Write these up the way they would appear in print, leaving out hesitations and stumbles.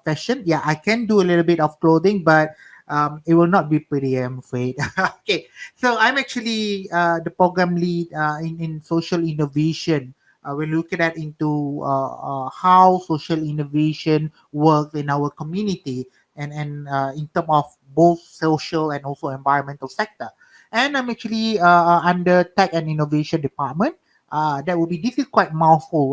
fashion. Yeah, I can do a little bit of clothing, but it will not be pretty, I'm afraid. Okay, so I'm actually the program lead in social innovation. We're looking at into how social innovation works in our community and in terms of both social and also environmental sector. And I'm actually under tech and innovation department. That would be, this is quite mouthful.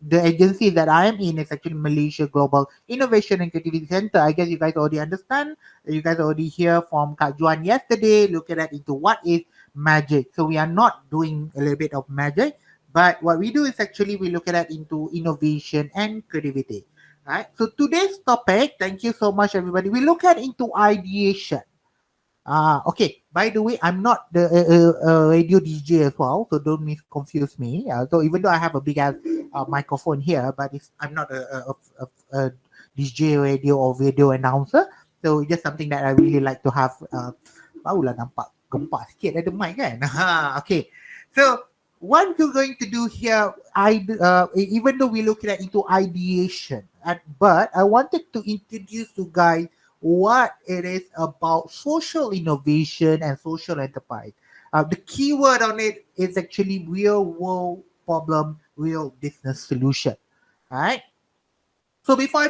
The agency that I am in is actually Malaysia Global Innovation and Creativity Center. I guess you guys already understand. You guys already hear from Kak Juan yesterday, looking at into what is magic. So we are not doing a little bit of magic, but what we do is actually we look at into innovation and creativity. Right. So today's topic, thank you so much, everybody. We look at into ideation. Okay. By the way, I'm not the radio DJ as well, so don't confuse me. So even though I have a big ass microphone here, but I'm not a DJ radio or video announcer. So it's just something that I really like to have. Barulah nampak gempak sikit ada mic kan. Okay. So what we're going to do here, even though we're looking at into ideation, but I wanted to introduce you guys what it is about social innovation and social enterprise. The key word on it is actually real world problem, real business solution. All right. So before I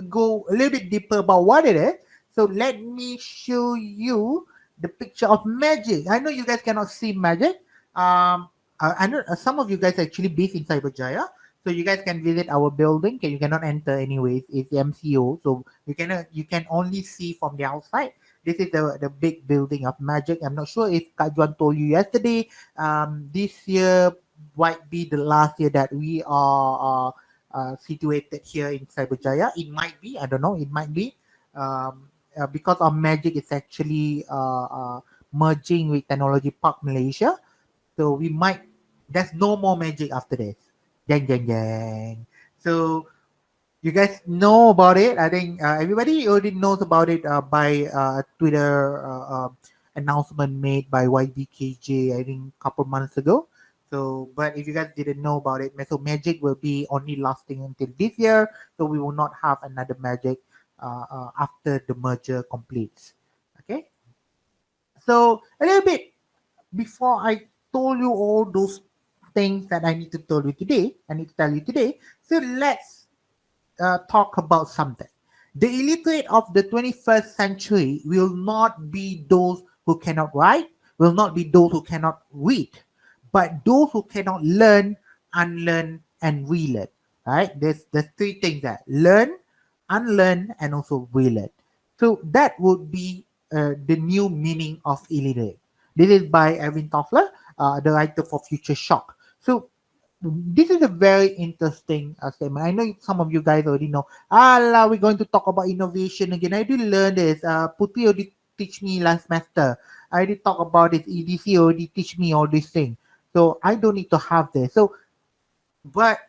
go a little bit deeper about what it is, so let me show you the picture of magic. I know you guys cannot see magic. I know some of you guys actually based in Cyberjaya. So you guys can visit our building. You cannot enter anyways. It's MCO. So you can only see from the outside. This is the big building of magic. I'm not sure if Kak Juan told you yesterday. This year might be the last year that we are situated here in Cyberjaya. It might be. I don't know. It might be. Because our magic is actually merging with Technology Park Malaysia. So we might, there's no more magic after this. Jang, jang, jang. So you guys know about it. I think everybody already knows about it by Twitter announcement made by YBKJ, I think a couple months ago. So, but if you guys didn't know about it, so magic will be only lasting until this year. So we will not have another magic after the merger completes. Okay. So a little bit before I told you all those things that I need to tell you today, So let's talk about something. The illiterate of the 21st century will not be those who cannot write, will not be those who cannot read, but those who cannot learn, unlearn, and relearn. Right? There's three things that learn, unlearn, and also relearn. So that would be the new meaning of illiterate. This is by Erwin Toffler, the writer for Future Shock. So this is a very interesting statement. I know some of you guys already know. We're going to talk about innovation again. I did learn this. Putri already teach me last semester. I did talk about it. EDC already teach me all these things. So I don't need to have this. So, but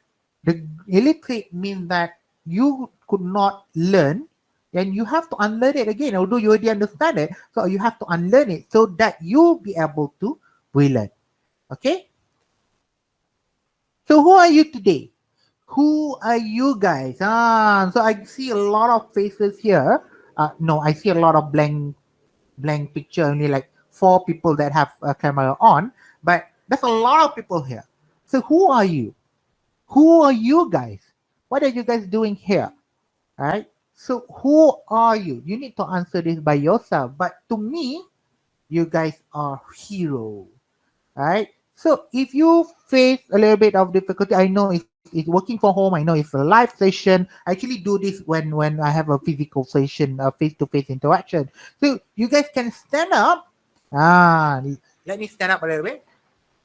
the illiterate means that you could not learn and you have to unlearn it again, although you already understand it. So you have to unlearn it so that you'll be able to relearn. Okay? So who are you today? Who are you guys? So I see a lot of faces here. No, I see a lot of blank picture. Only like 4 people that have a camera on, but there's a lot of people here. So who are you? Who are you guys? What are you guys doing here? All right. So who are you? You need to answer this by yourself. But to me, you guys are heroes. All right. So if you face a little bit of difficulty, I know it's working from home. I know it's a live session. I actually do this when I have a physical session, a face-to-face interaction. So you guys can stand up. Let me stand up a little bit.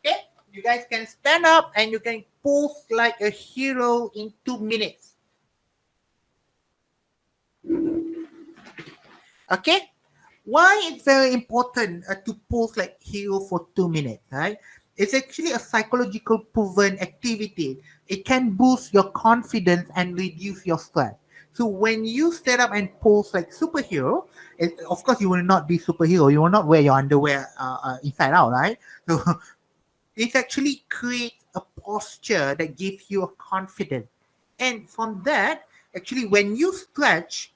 Okay. You guys can stand up and you can pose like a hero in 2 minutes. Okay. Why it's very important to pose like hero for 2 minutes, right? It's actually a psychological proven activity. It can boost your confidence and reduce your stress. So when you stand up and pose like superhero, of course you will not be superhero. You will not wear your underwear inside out, right? So it actually creates a posture that gives you a confidence. And from that, Actually, when you stretch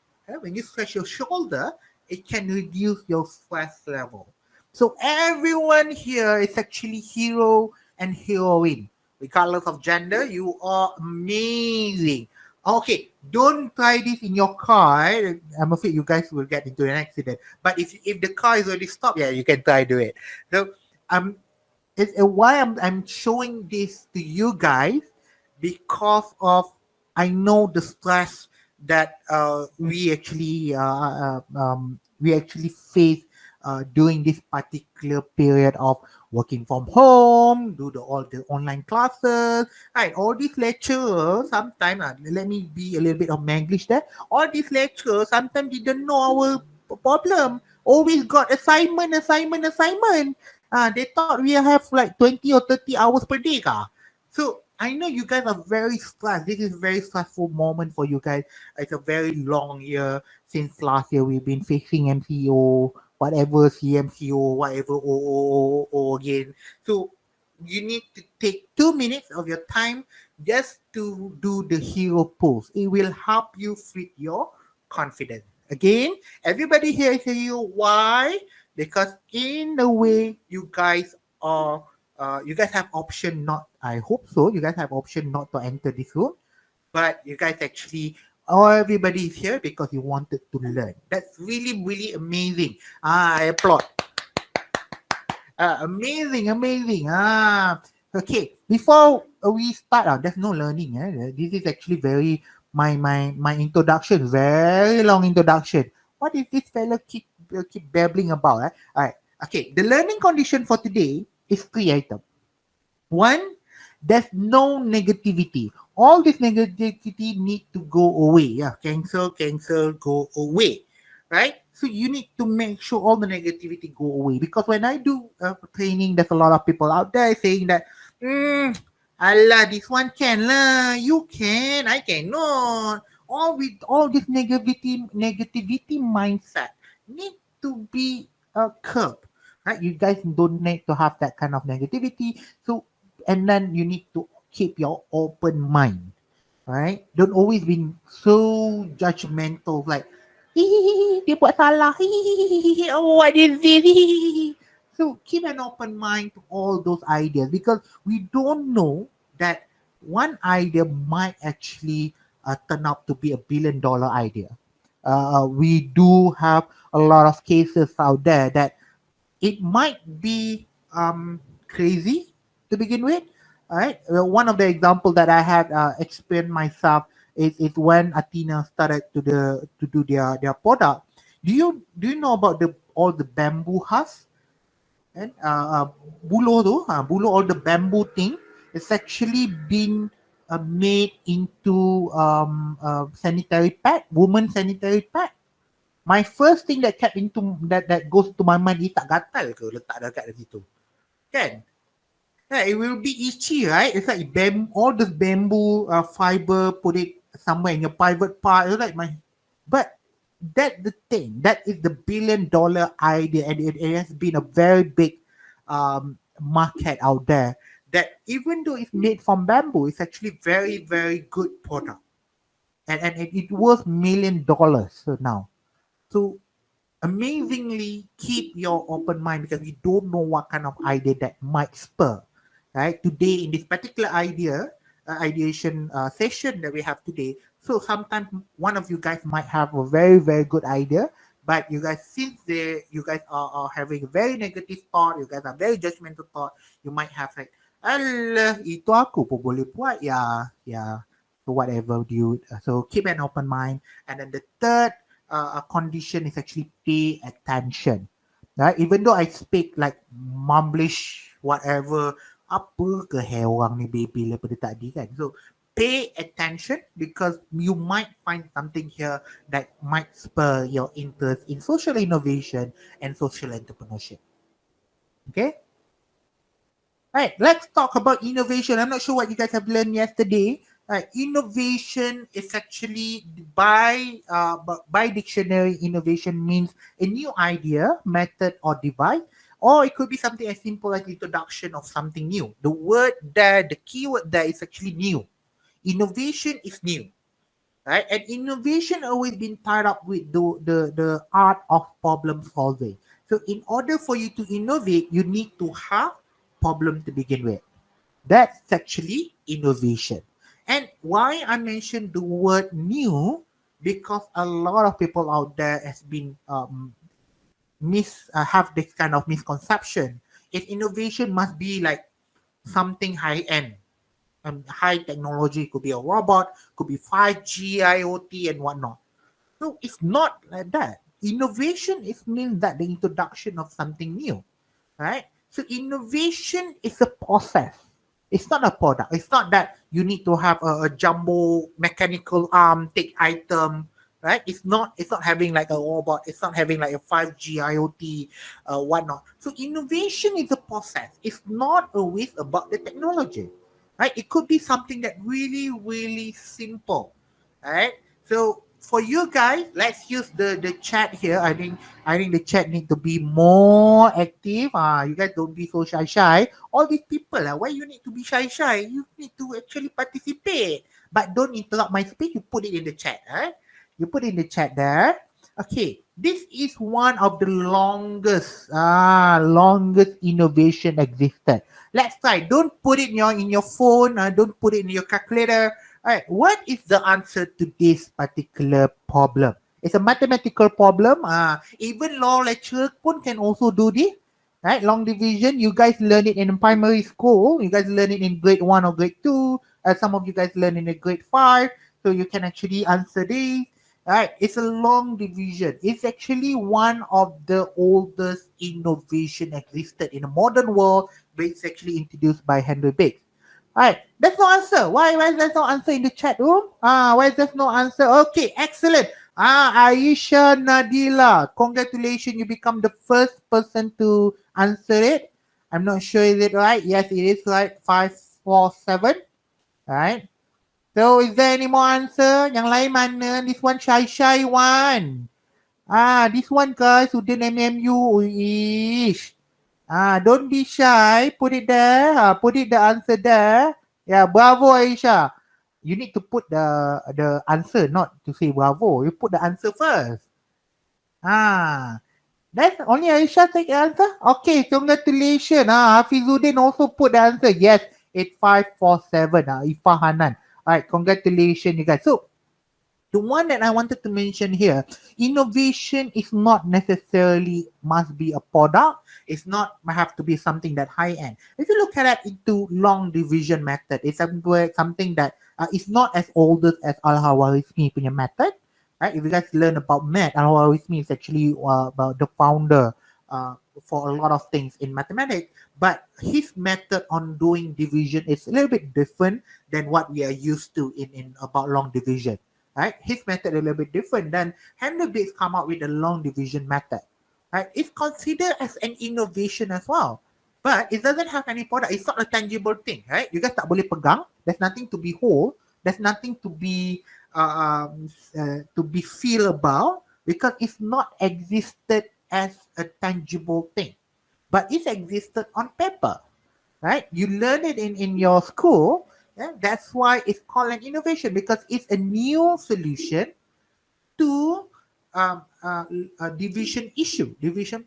your shoulder, it can reduce your stress level. So everyone here is actually hero and heroine, regardless of gender. You are amazing. Okay, don't try this in your car. I'm afraid you guys will get into an accident. But if the car is already stopped, yeah, you can try do it. So um, why I'm showing this to you guys because of I know the stress that we actually face during this particular period of working from home, all the online classes, right? All these lecturers sometimes let me be a little bit of Manglish there. All these lecturers sometimes didn't know our problem. Always got assignment. They thought we have like 20 or 30 hours per day. So I know you guys are very stressed. This is a very stressful moment for you guys. It's a very long year since last year. We've been facing MCO, whatever CMCO, whatever O again. So you need to take 2 minutes of your time just to do the hero pose. It will help you with your confidence. Again, everybody here is a hero. Why? Because in the way are you guys have option not, I hope so, you guys have option not to enter this room, but you guys actually, everybody is here because you wanted to learn. That's really really amazing. I applaud. Amazing. Okay. Before we start, there's no learning. This is actually very my introduction. Very long introduction. What is this fellow keep babbling about? All right. Okay. The learning condition for today is 3 items. One, there's no negativity. All this negativity need to go away. Yeah, cancel, go away. Right? So you need to make sure all the negativity go away. Because when I do training, there's a lot of people out there saying that, Allah, this one can lah. You can, I cannot. All this negativity mindset need to be curbed. Right? You guys don't need to have that kind of negativity. So and then you need to keep your open mind, right? Don't always be so judgmental, like dia buat salah, oh, what is this? So keep an open mind to all those ideas because we don't know that one idea might actually turn out to be $1 billion idea. We do have a lot of cases out there that it might be crazy to begin with. All right. One of the example that I had experienced myself is when Athena started to do their product. Do you know about the all the bamboo husk and buluh all the bamboo thing? It's actually been made into sanitary pad, woman sanitary pad. My first thing that kept into that goes to my mind is tak gatal ke letak dekat situ. Kan? Yeah, it will be itchy, right? It's like all this bamboo fiber, put it somewhere in your private part. It's like but that the thing. That is the $1 billion idea, and it has been a very big market out there. That even though it's made from bamboo, it's actually very very good product, and it worth $1 million now. So amazingly keep your open mind because we don't know what kind of idea that might spur. Right today in this particular ideation session that we have today. So sometimes one of you guys might have a very very good idea, but you guys since you guys are having a very negative thought, you guys are very judgmental thought, you might have like, alah, itu aku pun boleh buat ya. So whatever, dude. So keep an open mind. And then the third condition is actually pay attention. Right? Even though I speak like mumblish, whatever, apa ke hai orang ni baby daripada tadi kan. So pay attention because you might find something here that might spur your interest in social innovation and social entrepreneurship. Okay? Right, let's talk about innovation. I'm not sure what you guys have learned yesterday. Innovation is actually by dictionary. Innovation means a new idea, method, or device, or it could be something as simple as introduction of something new. The word there, the keyword there is actually new. Innovation is new. right? And innovation always been tied up with the art of problem solving. So in order for you to innovate, you need to have problem to begin with. That's actually innovation. And why I mentioned the word new, because a lot of people out there has been have this kind of misconception. If innovation must be like something high end, high technology, could be a robot, could be 5G, IoT, and whatnot. No, it's not like that. Innovation is means that the introduction of something new, right? So innovation is a process. It's not a product. It's not that you need to have a jumbo mechanical arm take item, right? It's not having like a robot. It's not having like a 5G IoT, whatnot. So innovation is a process. It's not always about the technology, right? It could be something that really simple, right? So for you guys, let's use the chat here. I think the chat need to be more active. You guys don't be so shy. All these people, why you need to be shy? You need to actually participate. But don't interrupt my speech. You put it in the chat. You put it in the chat there. Okay, this is one of the longest innovation existed. Let's try. Don't put it in your phone. Don't put it in your calculator. All right, what is the answer to this particular problem? It's a mathematical problem. Even law lecturer pun can also do this. Right, long division. You guys learn it in primary school. You guys learn it in grade 1 or grade 2. Some of you guys learn it in grade 5. So you can actually answer this. Right, it's a long division. It's actually one of the oldest innovation existed in the modern world, but it's actually introduced by Henry Bates. Alright, there's no answer. Why is there no answer in the chat room? Why is there no answer? Okay, excellent. Aisha Nadila, congratulations, you become the first person to answer it. I'm not sure is it right. Yes, it is right. 547. Alright. So is there any more answer? Yang lain mana? This one shy one. This one guys, student MMU. Ish. Don't be shy. Put it there. Put it the answer there. Yeah, bravo Aisha. You need to put the answer, not to say bravo. You put the answer first. That's only Aisha take the answer. Okay, congratulations. Hafizuddin also put the answer. Yes, 8547. Ifah Hanan. Alright, congratulations, you guys. So the one that I wanted to mention here, innovation is not necessarily must be a product. It's not have to be something that high end. If you look at it into long division method, it's something that is not as old as Al-Khwarizmi punya method. Right? If you guys learn about math, Al-Khwarizmi is actually about the founder for a lot of things in mathematics. But his method on doing division is a little bit different than what we are used to in about long division. Right? His method a little bit different. Then Henry Bates come out with a long division method. Right? It's considered as an innovation as well. But it doesn't have any product. It's not a tangible thing. Right? You guys tak boleh pegang. There's nothing to behold. There's nothing to be feel about, because it's not existed as a tangible thing. But it's existed on paper. Right? You learn it in your school. Yeah, that's why it's called an innovation, because it's a new solution to a division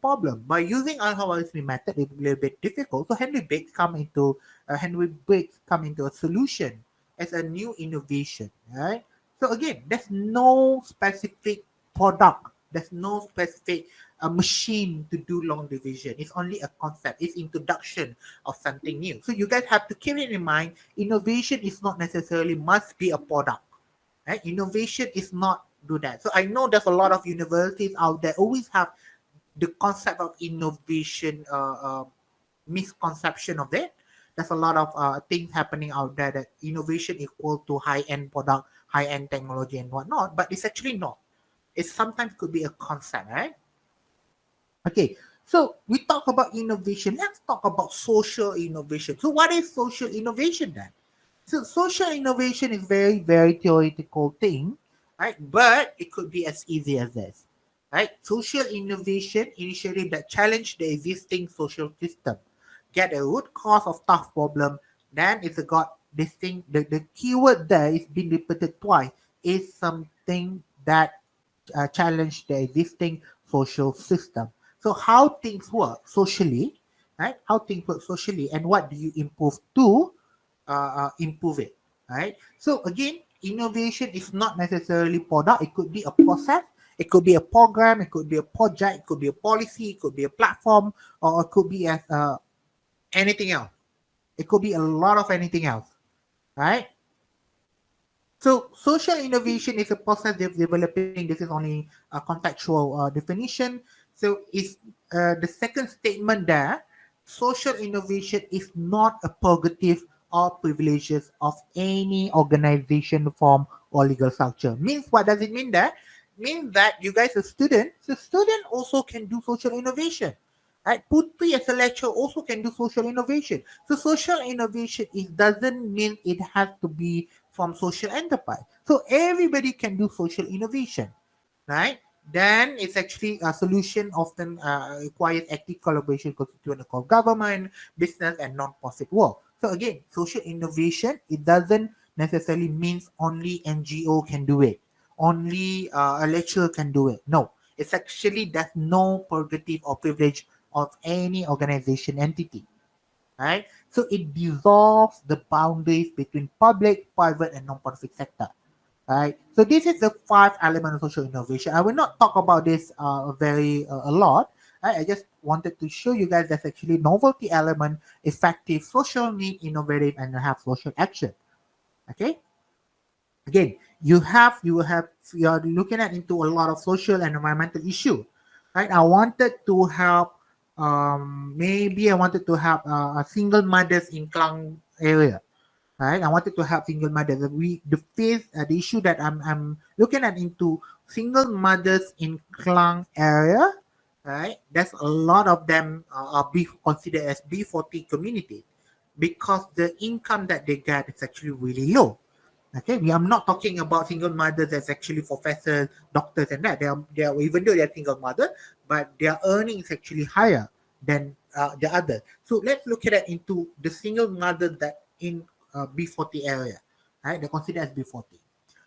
problem. By using Al-Khwarizmi method, it's a little bit difficult. So Henry Bates come into a solution as a new innovation. Right? So again, there's no specific product. There's no specific machine to do long division. It's only a concept. It's introduction of something new. So you guys have to keep it in mind. Innovation is not necessarily must be a product. Right? Innovation is not do that. So I know there's a lot of universities out there always have the concept of innovation misconception of it. There's a lot of things happening out there that innovation equal to high-end product, high-end technology and whatnot, but it's actually not. It sometimes could be a concept, right? Okay, so we talk about innovation. Let's talk about social innovation. So what is social innovation then? So social innovation is very theoretical thing, right? But it could be as easy as this, right? Social innovation initiative that challenge the existing social system, get a root cause of tough problem. Then it's got this thing. The keyword there is being repeated twice. is something that challenge the existing social system. So how things work socially, right? How things work socially, and what do you improve to improve it, right? So again, innovation is not necessarily product. It could be a process, it could be a program, it could be a project, it could be a policy, it could be a platform, or it could be as anything else. It could be a lot of anything else, right? So social innovation is a process of developing. This is only a contextual definition. So is the second statement there? Social innovation is not a prerogative or privileges of any organization, form, or legal structure. Means what does it mean there? Means that you guys are students. The student also can do social innovation. Right? Putri as a lecturer also can do social innovation. So social innovation it doesn't mean it has to be from social enterprise. So everybody can do social innovation, right? Then it's actually a solution often requires active collaboration constituent of government, business, and non-profit work. So again, social innovation it doesn't necessarily means only NGO can do it, only a lecturer can do it. No, it's actually there's no prerogative or privilege of any organization entity, right? So it dissolves the boundaries between public, private, and non-profit sector, right? So this is the five elements of social innovation. I will not talk about this very a lot. Right? I just wanted to show you guys that's actually novelty element, effective, social need, innovative, and have social action. Okay. Again, you are looking at into a lot of social and environmental issue, right? I wanted to help. Maybe I wanted to help a single mothers in Klang area, right? I wanted to help single mothers. The issue that I'm looking at into single mothers in Klang area, right? There's a lot of them are be considered as B40 community because the income that they get is actually really low. Okay, we are not talking about single mothers as actually professors, doctors, and that. They are even though they are single mother, but their earnings actually higher than the other. So let's look at it into the single mother that in B40 area, right? They're considered as B40.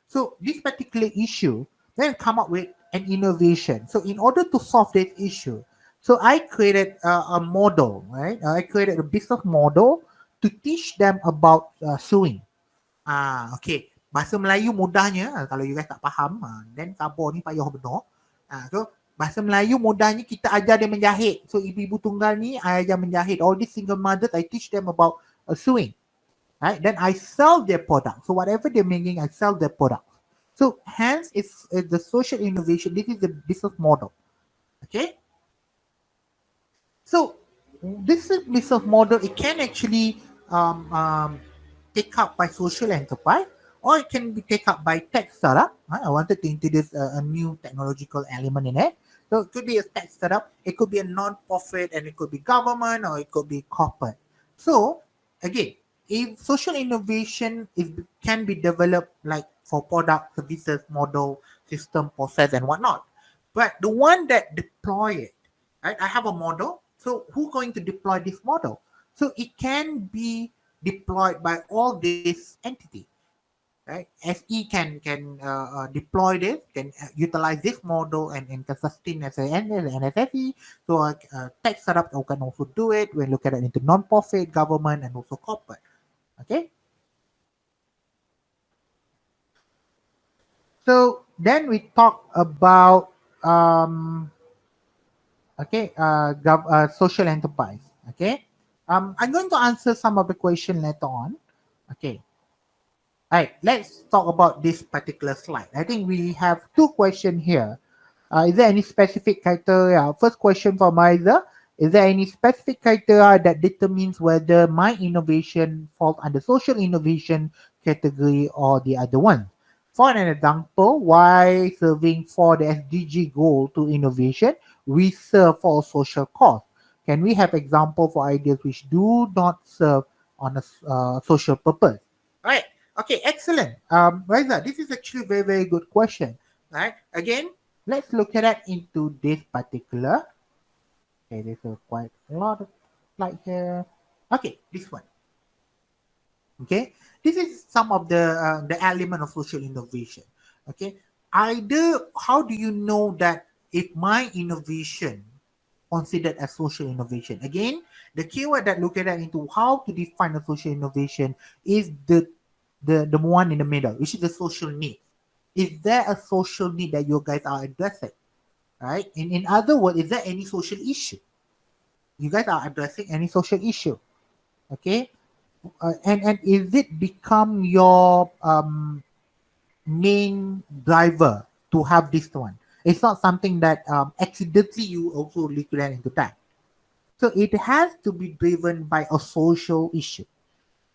So this particular issue, then come up with an innovation. So in order to solve this issue, so I created a model, right? I created a business model to teach them about sewing. Okay. Bahasa Melayu mudahnya, kalau you guys tak faham, then sabar ni payah benar. So, bahasa Melayu mudahnya kita ajar dia menjahit. So, ibu-ibu tunggal ni, I ajar menjahit. All these single mothers, I teach them about sewing. Right? Then I sell their product. So, whatever they're making, I sell their product. So, hence, it's the social innovation. This is the business model. Okay? So, this business model, it can actually take up by social enterprise or it can be taken up by tech startup. I wanted to introduce a new technological element in it. So it could be a tech startup, it could be a non-profit, and it could be government or it could be corporate. So again, if social innovation can be developed like for product, services, model, system, process, and whatnot. But the one that deploy it, right? I have a model. So who's going to deploy this model? So it can be deployed by all these entities, right? SE can deploy this, can utilize this model and can sustain as an NSSE. So tech startup can also do it. We look at it into non-profit, government, and also corporate. Okay. So then we talk about social enterprise. Okay. I'm going to answer some of the question later on. Okay. All right, let's talk about this particular slide. I think we have two questions here. Is there any specific criteria? First question from Aiza. Is there any specific criteria that determines whether my innovation falls under social innovation category or the other one? For an example, why serving for the SDG goal to innovation, we serve for a social cause? Can we have example for ideas which do not serve on a social purpose? Right. Okay, excellent. Reza, this is actually a very, very good question. Right. Again, let's look at it into this particular. Okay, there's quite a lot of slide here. Okay, this one. Okay, this is some of the element of social innovation. Okay, either how do you know that if my innovation considered as social innovation? Again, the keyword that look at that into how to define a social innovation is the one in the middle, which is the social need. Is there a social need that you guys are addressing? Right? In other words, is there any social issue? You guys are addressing any social issue? Okay, and is it become your main driver to have this one? It's not something that accidentally you also liquidate into that. So it has to be driven by a social issue,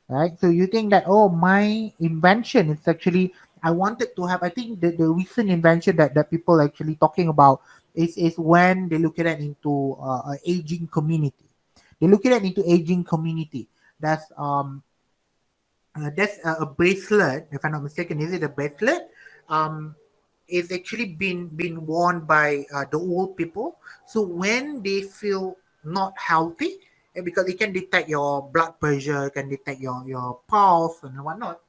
right? So you think that, oh, my invention is actually, I wanted to have, I think the recent invention that people actually talking about is when they look at it into aging community. They look at it into aging community. That's a bracelet, if I'm not mistaken. Is it a bracelet? Um, it's actually been worn by the old people. So when they feel not healthy, because it can detect your blood pressure, can detect your pulse and whatnot.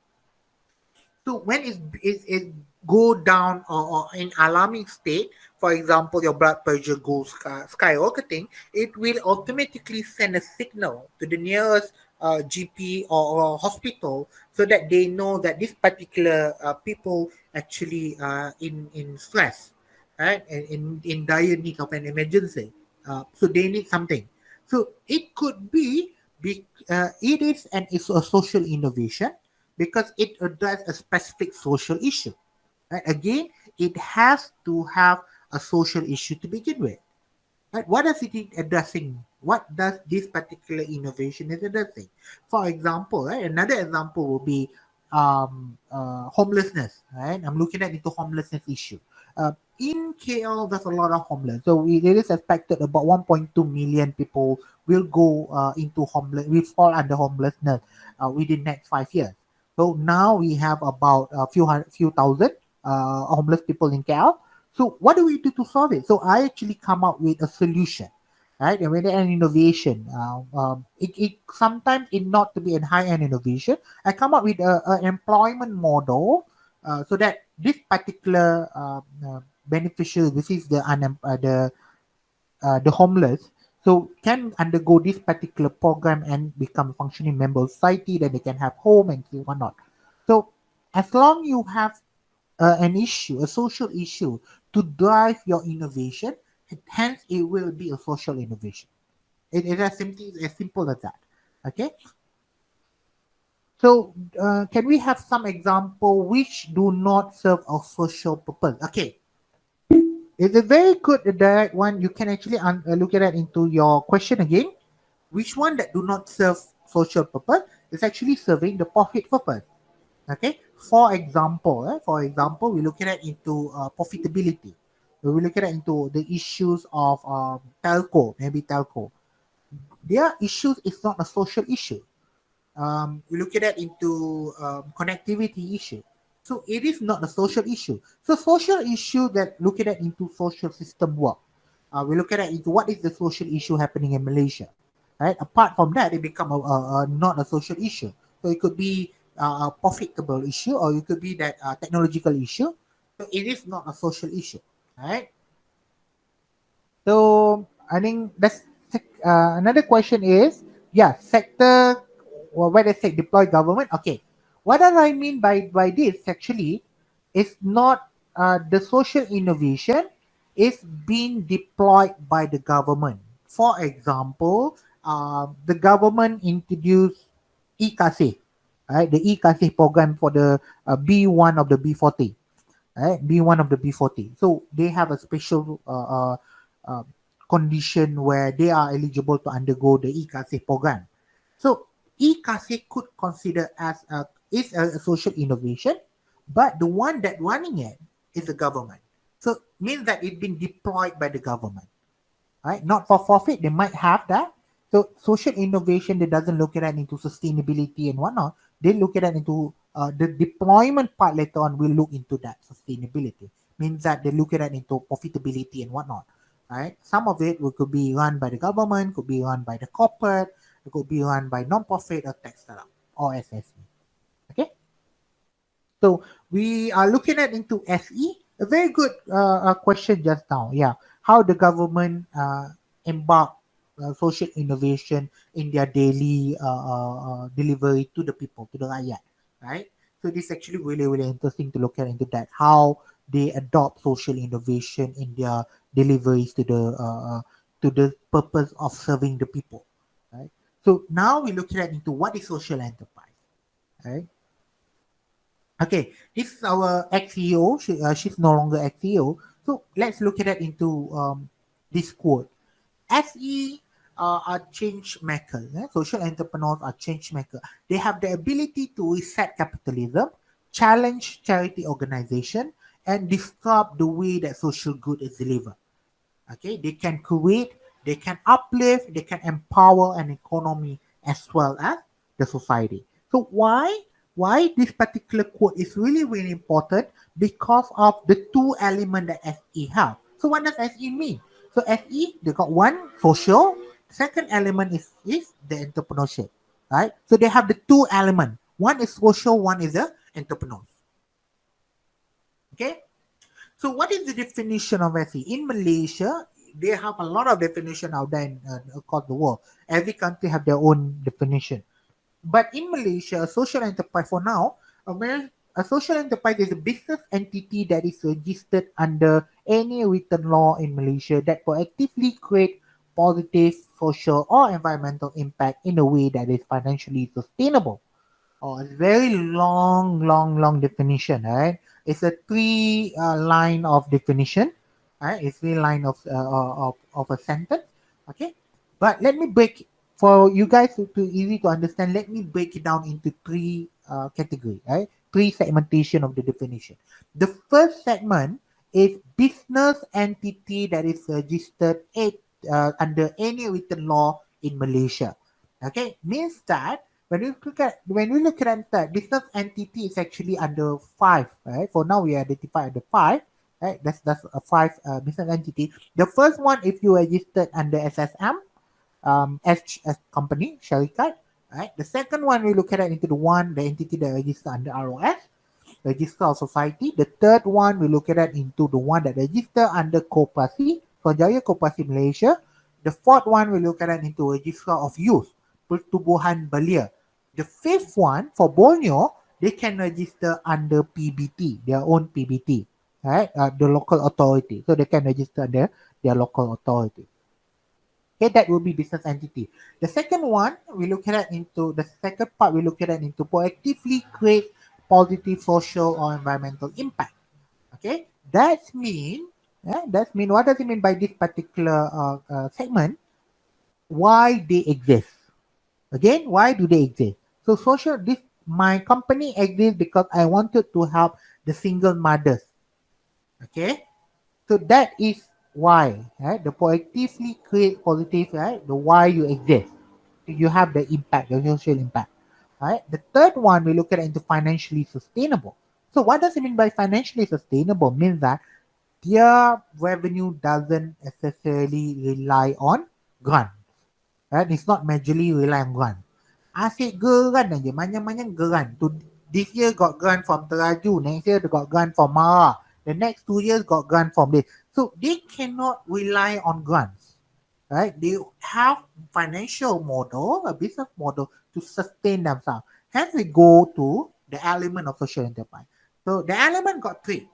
So when it go down or in alarming state, for example, your blood pressure goes skyrocketing, it will automatically send a signal to the nearest GP or hospital so that they know that this particular people actually in stress, right? And in dire need of an emergency. So they need something. So it could it is and it's a social innovation because it addresses a specific social issue. Right? Again, it has to have a social issue to begin with. Right? What does it addressing? What does this particular innovation is addressing? For example, right, another example will be homelessness. Right, I'm looking at into homelessness issue. In KL, there's a lot of homeless. So it is expected about 1.2 million people will go into homeless, will fall under homelessness within next 5 years. So now we have about a few thousand homeless people in KL. So what do we do to solve it? So I actually come up with a solution, right? And with an innovation, it sometimes it not to be a high end innovation. I come up with an employment model so that this particular beneficiary, which is the homeless, so can undergo this particular program and become a functioning member of society. Then they can have home and so whatnot. So as long you have an issue, a social issue to drive your innovation, hence it will be a social innovation. It is as simple as that. Okay. So can we have some example which do not serve a social purpose? Okay. It's a very good direct one. You can actually look at that into your question again. Which one that do not serve social purpose is actually serving the profit purpose. Okay. For example, we look at it into profitability. We look at it into the issues of telco, maybe telco. Their issues is not a social issue. We look at it into connectivity issue. So it is not a social issue. So social issue that look at it into social system work. We look at it into what is the social issue happening in Malaysia, right? Apart from that, it become not a social issue. So it could be a profitable issue, or it could be that technological issue. So it is not a social issue, right? So I think another question is, yeah, sector, well, where they say deploy government. Okay, what do I mean by this? Actually, it's not the social innovation is being deployed by the government. For example, the government introduced e-Kasih, right? The e-Kasih program for the B1 of the B40, right? B1 of the B40. So they have a special uh, condition where they are eligible to undergo the e-Kasih program. So e-Kasih could consider as a social innovation, but the one that running it is the government. So means that it's been deployed by the government, right? Not for profit. They might have that. So social innovation, they doesn't look at that into sustainability and whatnot. They look at that into the deployment part later on. Will look into that sustainability. Means that they look at that into profitability and whatnot. Right? Some of it could be run by the government, could be run by the corporate, it could be run by non-profit or tech startup or SSE. Okay. So we are looking at into SE. A very good question just now. Yeah, how the government embark social innovation in their daily delivery to the people, to the rakyat, right? So this is actually really really interesting to look at into that how they adopt social innovation in their deliveries to the purpose of serving the people, right? So now we're looking at into what is social enterprise, right? Okay, this is our ex-CEO. She's no longer ex-CEO. So let's look at it into this quote. SE are change makers. Social entrepreneurs are change makers. They have the ability to reset capitalism, challenge charity organization, and disrupt the way that social good is delivered. Okay, they can create, they can uplift, they can empower an economy as well as the society. So why this particular quote is really really important? Because of the two elements that SE have. So what does SE mean? So SE, they got one social, second element is the entrepreneurship, right? So they have the two elements. One is social, one is the entrepreneur. Okay. So what is the definition of SE? In Malaysia, they have a lot of definition out there across the world. Every country have their own definition. But in Malaysia, a social enterprise for now, a social enterprise is a business entity that is registered under any written law in Malaysia that proactively create positive social or environmental impact in a way that is financially sustainable. Oh, it's very long definition, right? It's a three line of definition, right? It's three line of a sentence, okay? But let me break for you guys to easy to understand. Let me break it down into three category, right? Three segmentation of the definition. The first segment is business entity that is registered under any written law in Malaysia. Okay, means that when we look at that business entity is actually under five, right? For now we identify under five, right? That's a five business entity. The first one, if you registered under SSM, as company syarikat, right? The second one we look at it into the entity that registered under ROS, register of society. The third one we look at it into the one that register under Koperasi, Sonjaya Koperasi Malaysia. The fourth one we look at it into register of youth, Pertubuhan Belia. The fifth one for Borneo, they can register under PBT, their own PBT, right? The local authority. So they can register under their local authority. Okay, that will be business entity. The second one, we look at it into the second part, we look at it into proactively create positive social or environmental impact. Okay, that's mean what does it mean by this particular segment? Why they exist? Again, why do they exist? So my company exists because I wanted to help the single mothers. Okay, so that is why, right? The proactively create positive, right? The why you exist. You have the impact, the social impact. Right? The third one we look at into financially sustainable. So what does it mean by financially sustainable? Means that their revenue doesn't necessarily rely on grant. Right? It's not majorly rely on grant. Asyik grant aja, banyak-banyak grant. This year got grant from Teraju, next year they got grant from Mara, the next 2 years got grant from this. So they cannot rely on grants, right? They have financial model, a business model to sustain themselves. Hence we go to the element of social enterprise. So the element got three.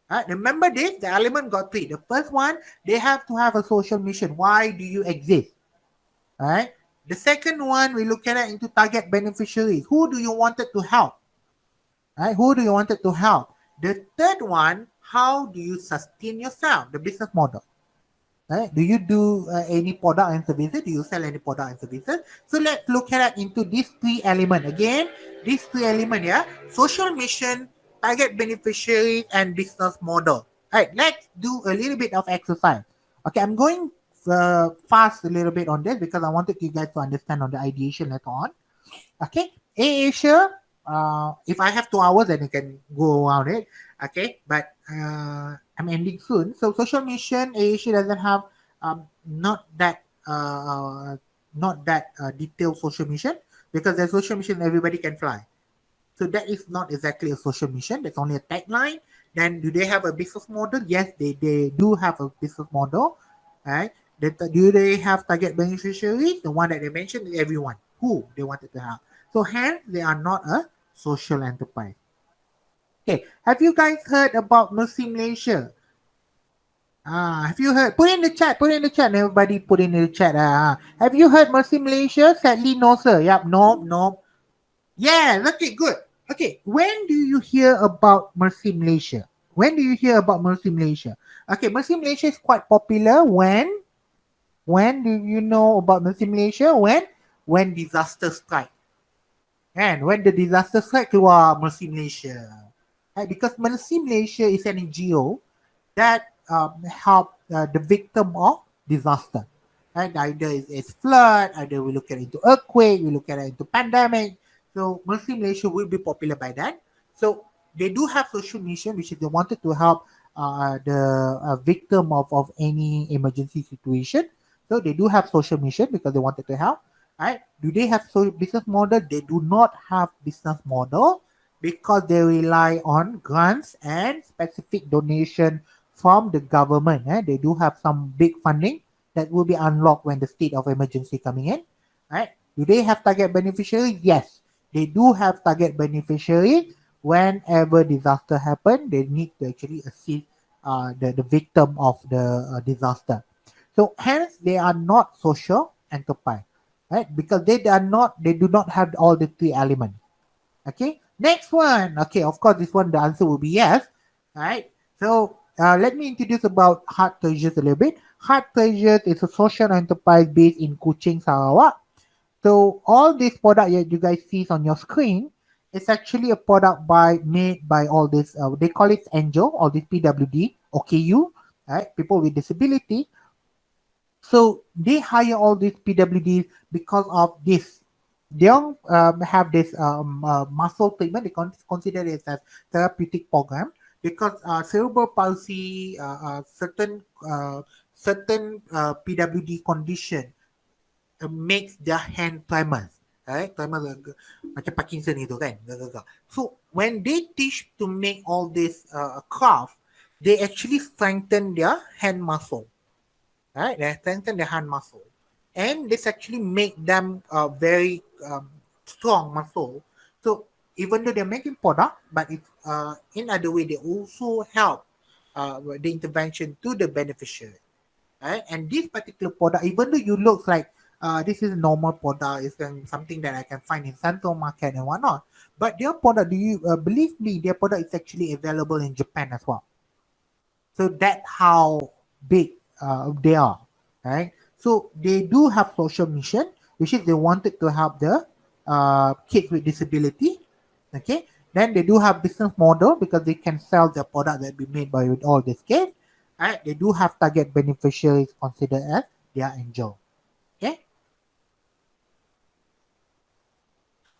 Right? Remember this, the element got three. The first one, they have to have a social mission. Why do you exist? Right? The second one, we look at it into target beneficiaries. Who do you want it to help? Right? Who do you want it to help? The third one, how do you sustain yourself? The business model. Right? Do you do any product and services? Do you sell any product and services? So let's look at it into these three elements. Again, these three elements, yeah. Social mission, target beneficiary, and business model. All right, let's do a little bit of exercise. Okay, I'm going fast a little bit on this because I wanted you guys to understand on the ideation later on. Okay, Asia. If I have 2 hours, then I can go around it. Okay, but I'm ending soon. So social mission, Asia doesn't have not that detailed social mission because the social mission everybody can fly. So that is not exactly a social mission. That's only a tagline. Then do they have a business model? Yes, they do have a business model. Right? Do they have target beneficiaries? The one that they mentioned is everyone who they wanted to have. So hence they are not a social enterprise. Okay, have you guys heard about Mercy Malaysia? Have you heard? Put in the chat. Put in the chat. Everybody put in the chat. Have you heard Mercy Malaysia? Sadly, no, sir. Yep. No. No. Yeah. Okay. Good. Okay. When do you hear about Mercy Malaysia? When do you hear about Mercy Malaysia? Okay. Mercy Malaysia is quite popular. When do you know about Mercy Malaysia? When disaster strike. And when the disaster strike, keluar Mercy Malaysia. Right? Because Mercy Malaysia is an NGO that help the victim of disaster. And either it's flood, either we look at it into earthquake, we look at it into pandemic. So Mercy Malaysia will be popular by that. So they do have social mission, which is they wanted to help the victim of any emergency situation. So they do have social mission because they wanted to help. Right? Do they have business model? They do not have business model because they rely on grants and specific donation from the government. They do have some big funding that will be unlocked when the state of emergency coming in. Right? Do they have target beneficiaries? Yes, they do have target beneficiaries. Whenever disaster happen, they need to actually assist the victim of the disaster. So hence they are not social enterprise, right? Because they do not have all the three elements. Okay, next one. Okay, of course, this one the answer will be yes, right? So let me introduce about Heart Treasures a little bit. Heart Treasures is a social enterprise based in Kuching, Sarawak. So all these products that you guys see on your screen is actually a product made by all this. They call it Angel, all this PWD, OKU, right? People with disability. So they hire all these PWDs because of this. They don't have this muscle treatment. They consider it as therapeutic program because cerebral palsy, certain PWD condition makes their hand tremors. Right? Tremors macam Parkinson itu kan. So when they teach to make all this craft, they actually strengthen their hand muscle. Right? They strengthen their hand muscle. And this actually make them very strong muscle. So even though they're making product, but it's in other way, they also help the intervention to the beneficiary. Right? And this particular product, even though you look like this is a normal product, it's something that I can find in Central Market and whatnot. But their product, do you believe me, their product is actually available in Japan as well. So that's how big they are, right? So they do have social mission, which is they wanted to help the kids with disability. Okay, then they do have business model because they can sell the product that be made by with all these kids. Right? They do have target beneficiaries considered as their angel. Okay.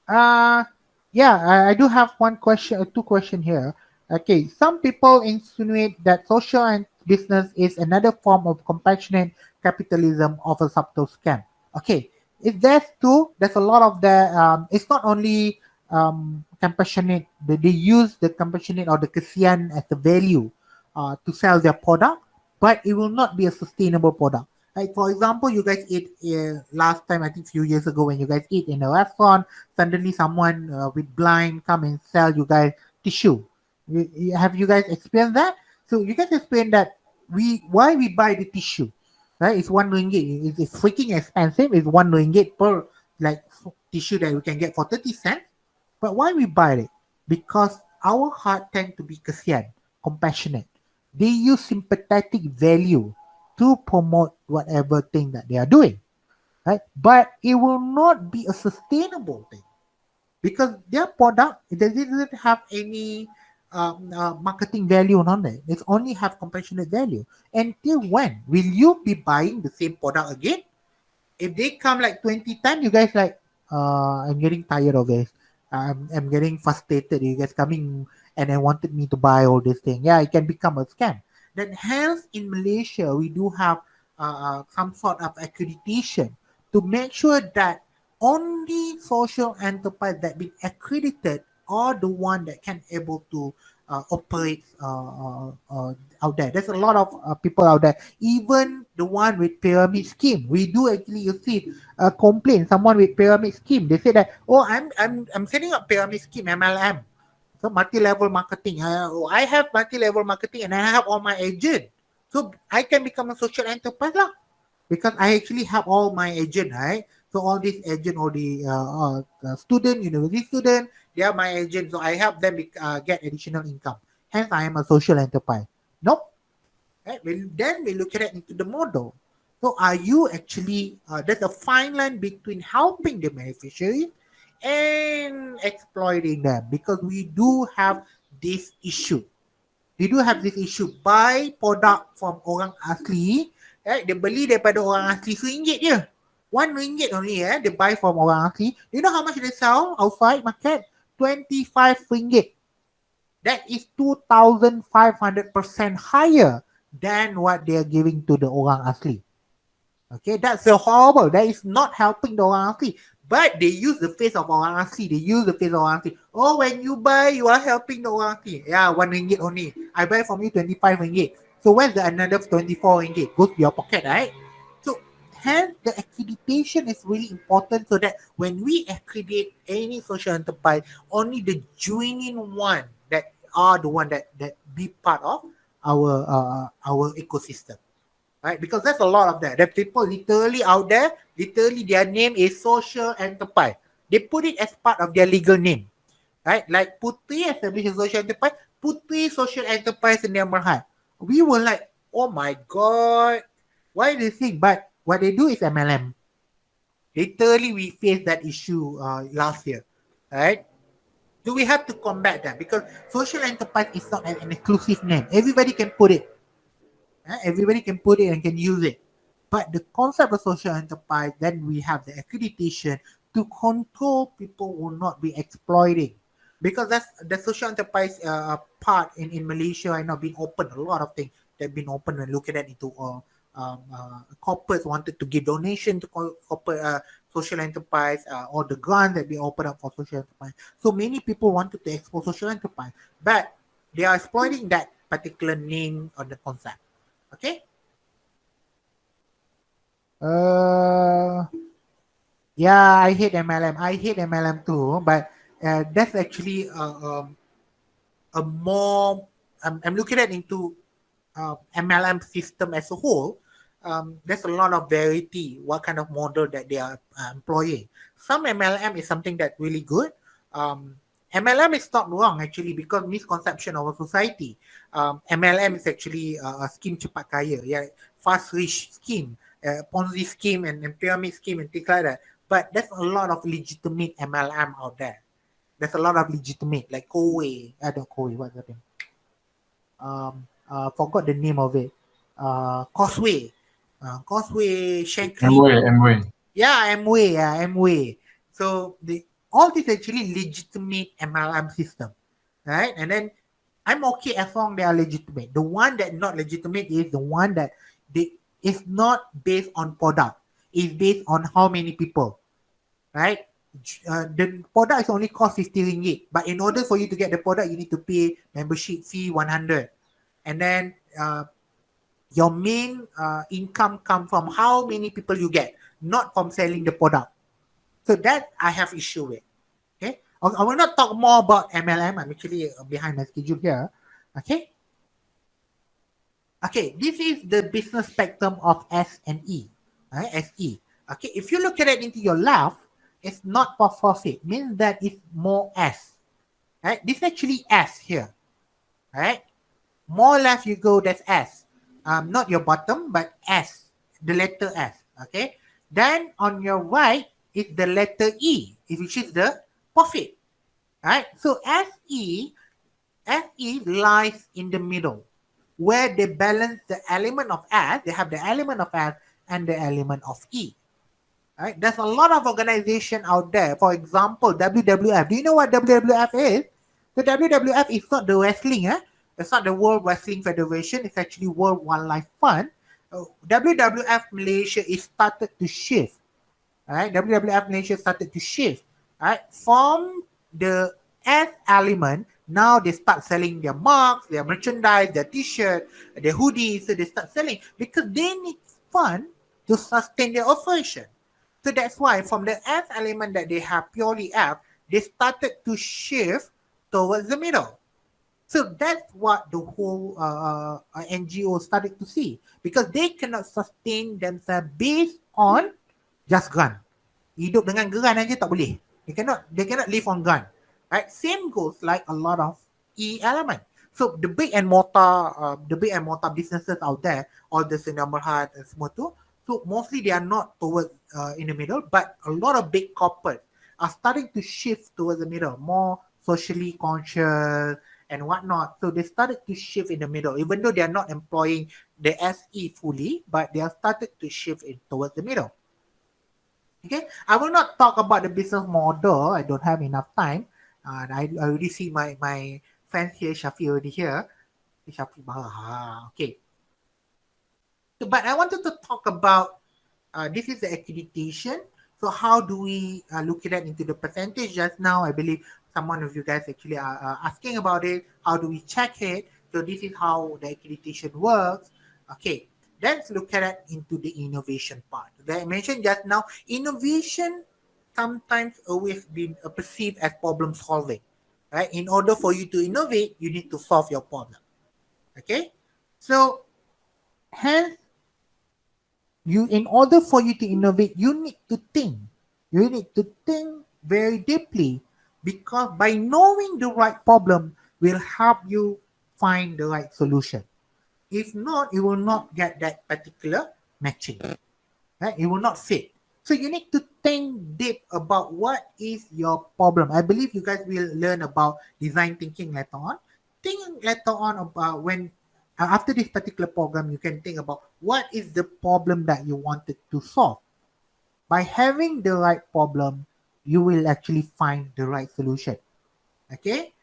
Uh yeah, I do have two question here. Okay, some people insinuate that social and business is another form of compassionate capitalism of a subtle scam. Okay, if that's true, there's a lot of the. It's not only compassionate. They use the compassionate or the kasihan as the value to sell their product, but it will not be a sustainable product. Like for example, you guys eat last time, I think few years ago, when you guys eat in a restaurant, suddenly someone with blind come and sell you guys tissue. Have you guys experienced that? So you guys explain that why we buy the tissue, right? It's RM1. It's freaking expensive. It's RM1 per like tissue that we can get for 30 cents. But why we buy it? Because our heart tend to be kasihan, compassionate. They use sympathetic value to promote whatever thing that they are doing, right? But it will not be a sustainable thing because their product it doesn't have any marketing value on it. It only have compassionate value. Until when will you be buying the same product again? If they come like 20 times, you guys like, I'm getting tired of this. I'm getting frustrated. You guys coming and then wanted me to buy all this thing. Yeah, it can become a scam. Then hence in Malaysia, we do have some sort of accreditation to make sure that only social enterprise that been accredited are the one that can able to operate out there. There's a lot of people out there, even the one with pyramid scheme. We do actually, you see, complain someone with pyramid scheme. They say that, oh, I'm setting up pyramid scheme, MLM. So multi-level marketing. I have multi-level marketing and I have all my agent. So I can become a social enterprise lah, because I actually have all my agent, right? So all these agent or the student, university student, they are my agent. So I help them get additional income. Hence, I am a social enterprise. Nope. Right? Then we look at it into the model. So are you actually, there's a fine line between helping the beneficiaries and exploiting them, because we do have this issue. We do have this issue. Buy product from orang asli, right? Dia beli daripada orang asli RM1 je. RM1 only, they buy from orang asli. You know how much they sell outside market? RM25. That is 2,500% higher than what they are giving to the orang asli. Okay, that's so horrible. That is not helping the orang asli. But they use the face of orang asli. They use the face of orang asli. Oh, when you buy, you are helping the orang asli. Yeah, RM1 only. I buy from you RM25. So where's the another RM24? Goes to your pocket, right? So hence the accreditation is really important, so that when we accredit any social enterprise, only the genuine one that are the one that be part of our ecosystem. Right? Because there's a lot of that. There are people literally out there, literally their name is social enterprise. They put it as part of their legal name. Right? Like Putri established a social enterprise, Putri Social Enterprise in their Merhat. We were like, oh my God, why do you think? But what they do is MLM. Literally, we faced that issue last year. Right? So we have to combat that, because social enterprise is not an exclusive name. Everybody can put it. Everybody can put it and can use it. But the concept of social enterprise, then we have the accreditation to control people will not be exploiting. Because that's the social enterprise part in Malaysia. I know been open, a lot of things that have been open and looking at into corporates wanted to give donation to corporate social enterprise, or the grant that be opened up for social enterprise. So many people wanted to explore social enterprise, but they are exploiting that particular name or the concept. Okay. Yeah, I hate MLM. I hate MLM too, but that's actually a more. I'm looking at into MLM system as a whole. There's a lot of variety. What kind of model that they are employing? Some MLM is something that really good. MLM is not wrong actually, because misconception of a society. MLM is actually a scheme cepat kaya, yeah, fast rich scheme, Ponzi scheme and pyramid scheme and things like that. But there's a lot of legitimate MLM out there. There's a lot of legitimate, like Koei. I don't Koei, what's the name? Forgot the name of it. Causeway, Shankly. Amway. Yeah, Amway. So all this actually legitimate MLM system, right? And then I'm okay as long they are legitimate. The one that not legitimate is the one that is not based on product. It's based on how many people, right? The product is only cost RM50, but in order for you to get the product, you need to pay membership fee 100, and then your main income come from how many people you get, not from selling the product. So that I have issue with. Okay, I will not talk more about MLM. I'm actually behind my schedule here. Okay. Okay, this is the business spectrum of S and E. Right? SE. Okay, if you look at it into your left, it's not for profit. Means that it's more S. Right? This is actually S here. Right? More left you go, that's S. Not your bottom, but S. The letter S. Okay. Then on your right is the letter E, which is the profit. Right? So SE lies in the middle, where they balance the element of S. They have the element of S and the element of E. Right? There's a lot of organization out there. For example, WWF. Do you know what WWF is? The WWF is not the wrestling. It's not the World Wrestling Federation. It's actually World Wildlife Fund. WWF Malaysia is started to shift. Right? WWF Malaysia started to shift. Right? From the S element, now they start selling their mugs, their merchandise, their t-shirt, their hoodies. So they start selling because they need fund to sustain their operation. So that's why from the S element that they have purely F, they started to shift towards the middle. So that's what the whole NGO started to see, because they cannot sustain themselves based on just gun. Hidup dengan gun aja tak boleh. They cannot live on gun. Right? Same goes like a lot of E element. So the big and mortar businesses out there, all the Sinamberhat and semua tu, so mostly they are not towards in the middle, but a lot of big corporates are starting to shift towards the middle, more socially conscious and whatnot. So they started to shift in the middle, even though they are not employing the SE fully, but they are started to shift in towards the middle. Okay, I will not talk about the business model. I don't have enough time. And I already see my friends here, Shafi already here. Shafi, okay. So, but I wanted to talk about this is the accreditation. So how do we look at that into the percentage? Just now, I believe someone of you guys actually are asking about it. How do we check it? So this is how the accreditation works. Okay, let's look at it into the innovation part. Like I mentioned just now, innovation sometimes always been perceived as problem solving. Right? In order for you to innovate, you need to solve your problem. Okay, so hence in order for you to innovate, you need to think. You need to think very deeply, because by knowing the right problem will help you find the right solution. If not, you will not get that particular matching. Right? It will not fit. So you need to think deep about what is your problem. I believe you guys will learn about design thinking later on. Think later on about when after this particular program, you can think about what is the problem that you wanted to solve. By having the right problem, you will actually find the right solution. Okay?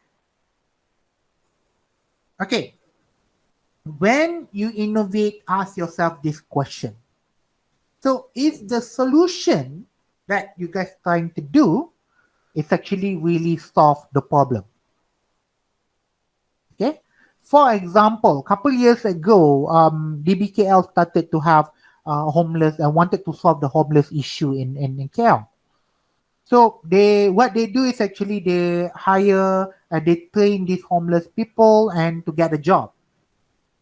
Okay. When you innovate, ask yourself this question. So is the solution that you guys trying to do is actually really solve the problem? Okay. For example, a couple years ago, DBKL started to have homeless and wanted to solve the homeless issue in KL. So what they do is actually they hire they train these homeless people and to get a job.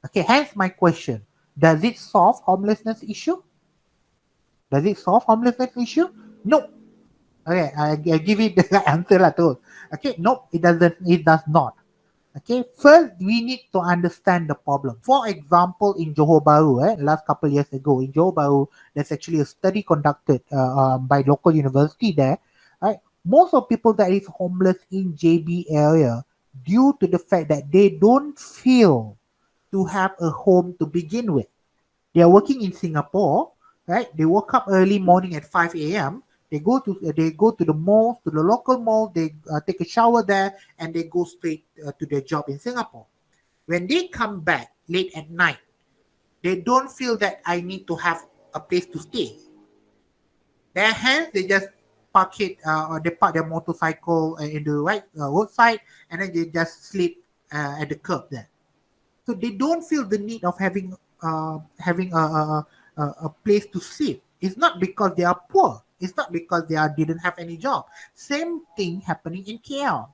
Okay, hence my question. Does it solve homelessness issue? Does it solve homelessness issue? No. Okay, I give it the answer lah tu. Okay, no, it doesn't. It does not. Okay, first we need to understand the problem. For example, in Johor Bahru, last couple years ago, in Johor Bahru, there's actually a study conducted by local university there. Right, most of people that is homeless in JB area due to the fact that they don't feel to have a home to begin with. They are working in Singapore, right? They woke up early morning at 5 a.m. They go to the mall, to the local mall. They take a shower there, and they go straight to their job in Singapore. When they come back late at night, they don't feel that I need to have a place to stay. Their hands, they just park it, or they park their motorcycle in the right roadside, and then they just sleep at the curb there. So they don't feel the need of having a place to sleep. It's not because they are poor. It's not because they didn't have any job. Same thing happening in KL.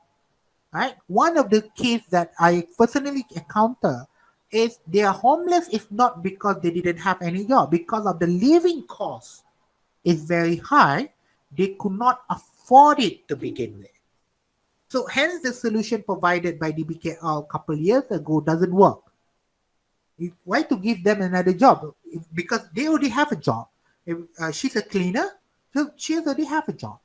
Right? One of the cases that I personally encounter is they are homeless is not because they didn't have any job, because of the living cost is very high. They could not afford it to begin with. So hence the solution provided by DBKL a couple years ago doesn't work. Why to give them another job? Because they already have a job. If she's a cleaner, so she already have a job.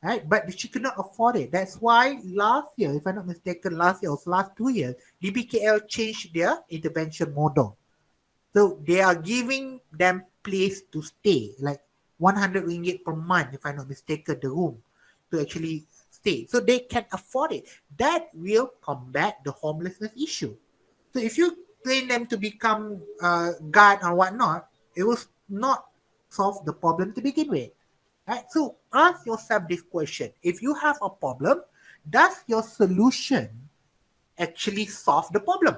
Right? But she could not afford it. That's why last year, if I'm not mistaken, last year or last 2 years, DBKL changed their intervention model. So they are giving them place to stay, like 100 ringgit per month, if I'm not mistaken, the room to actually stay. So they can afford it. That will combat the homelessness issue. So if you train them to become guard or whatnot, it will not solve the problem to begin with. Right? So ask yourself this question. If you have a problem, does your solution actually solve the problem?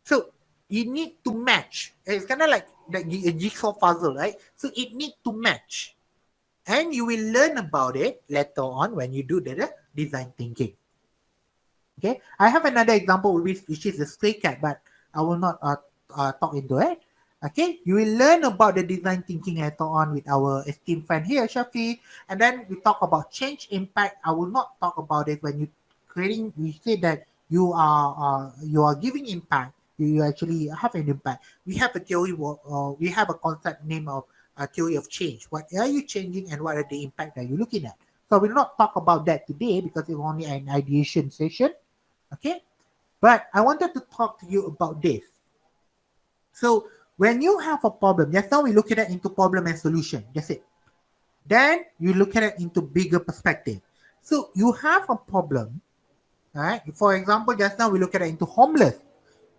So you need to match. It's kind of like a jigsaw puzzle, right? So it needs to match. And you will learn about it later on when you do the design thinking. Okay, I have another example which is the stray cat, but I will not talk into it. Okay, you will learn about the design thinking later on with our esteemed friend here, Shafi, and then we talk about change impact. I will not talk about it when you creating. We say that you are giving impact. You actually have an impact. We have a theory. We have a concept name of a theory of change. What are you changing, and what are the impact that you're looking at? So we'll not talk about that today because it's only an ideation session. Okay, but I wanted to talk to you about this. So when you have a problem, just now we look at it into problem and solution. That's it. Then you look at it into bigger perspective. So you have a problem, right? For example, just now we look at it into homeless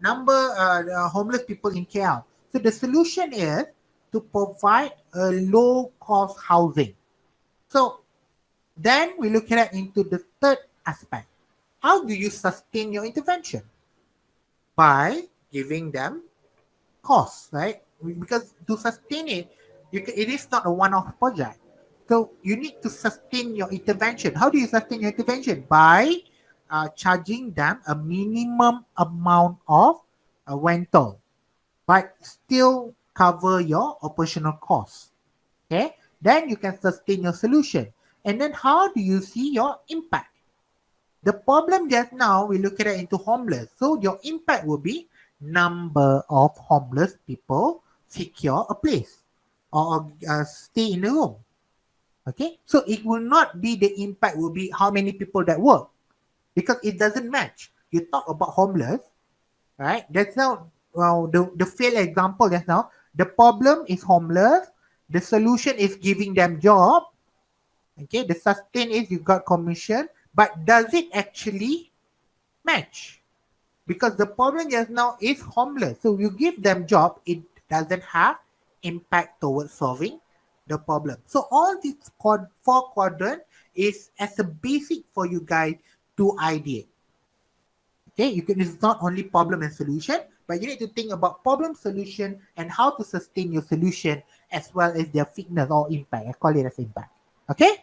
homeless people in KL. So the solution is to provide a low cost housing. So then we look at it into the third aspect. How do you sustain your intervention? By giving them costs, right? Because to sustain it, it is not a one-off project. So you need to sustain your intervention. How do you sustain your intervention? By charging them a minimum amount of rental, but still cover your operational costs. Okay, then you can sustain your solution. And then how do you see your impact? The problem just now, we look at it into homeless. So your impact will be number of homeless people secure a place or stay in the room. Okay, so it will not be the impact will be how many people that work because it doesn't match. You talk about homeless, right? That's now the failed example just now. The problem is homeless. The solution is giving them job. Okay, the sustain is you got commission, but does it actually match? Because the problem just now is homeless. So you give them job, it doesn't have impact towards solving the problem. So all these four quadrant is as a basic for you guys to ideate. Okay, it's not only problem and solution, but you need to think about problem, solution, and how to sustain your solution as well as their fitness or impact. I call it as impact. Okay.